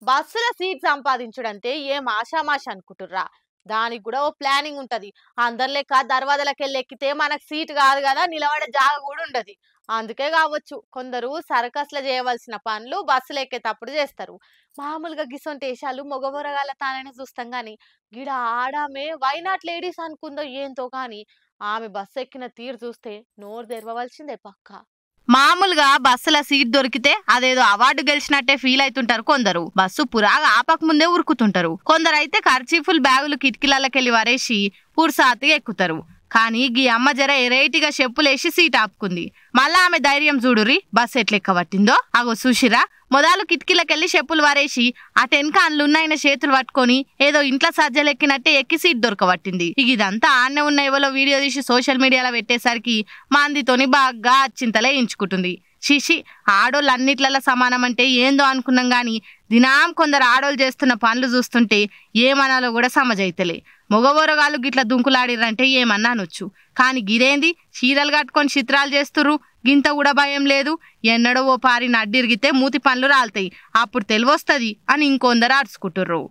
బస్సుల సీట్ సంపాదించుడంటే ఏం ఆషామాషి అనుకుంటుర్రా? దానికి కూడా ఓ ప్లానింగ్ ఉంటది. అందరి లెక్క దర్వాజలకెళ్ళి ఎక్కితే మనకు సీట్ కాదు కదా, నిలబడే జాగ కూడా ఉండది. అందుకే కావచ్చు కొందరు సర్కస్ల చేయవలసిన పనులు బస్సులు ఎక్కేటప్పుడు చేస్తారు. మామూలుగా గిసొంటి ఏషాలు మగబోరగాళ్ళ తాననే చూస్తాం గాని, గిడ ఆడామే వైనాట్ లేడీస్ అనుకుందో ఏంతో కానీ ఆమె బస్సు ఎక్కిన తీరు చూస్తే నోరు తెరవవలసిందే పక్కా. మామూలుగా బస్సుల సీట్ దొరికితే అదేదో అవార్డు గెలిచినట్టే ఫీల్ అవుతుంటారు కొందరు. బస్సు పురాగా ఆపక ముందే ఉరుకుతుంటారు. కొందరు అయితే కర్చీఫుల్ బ్యాగులు కిటికీలకెళ్ళి వరేసి పురుసాతిగా ఎక్కుతారు. కానీ గీ అమ్మ జర ఎరైటీగా చెప్పులేసి సీట్ ఆపుకుంది. మళ్ళా ఆమె ధైర్యం చూడురి బస్సు ఎట్లెక్కబట్టిందో. అగో సుషిరా మొదలు కిటికీలకెళ్ళి చెప్పులు వరేసి అటెన్క అందులున్నాయన చేతులు పట్టుకొని ఏదో ఇంట్లో సజ్జలెక్కినట్టే ఎక్కి సీట్ దొరకబట్టింది. ఇదంతా ఆన్నే ఉన్న ఎవరో వీడియో తీసి సోషల్ మీడియాలో పెట్టేసరికి మందితోని బాగా అచ్చింతలే ఎంచుకుంటుంది. శిషి ఆడోళ్ళు అన్నిట్లలో సమానం అంటే ఏందో అనుకున్నాం గాని దినాం కొందరు ఆడోళ్ళు చేస్తున్న పనులు చూస్తుంటే ఏమనాలో కూడా సమజైతలే. మగబోరగాళ్ళు గిట్ల దుంకులాడిరంటే ఏమన్నా అనొచ్చు. కానీ గిదేంది చీరలు కట్టుకొని చిత్రాలు చేస్తుర్రు, గింత కూడా భయం లేదు. ఎన్నడో ఓ పారి నడ్డిరిగితే మూతి పనులు రాలుతాయి, అప్పుడు తెలివొస్తుంది అని ఇంకొందరు అరుచుకుంటుర్రు.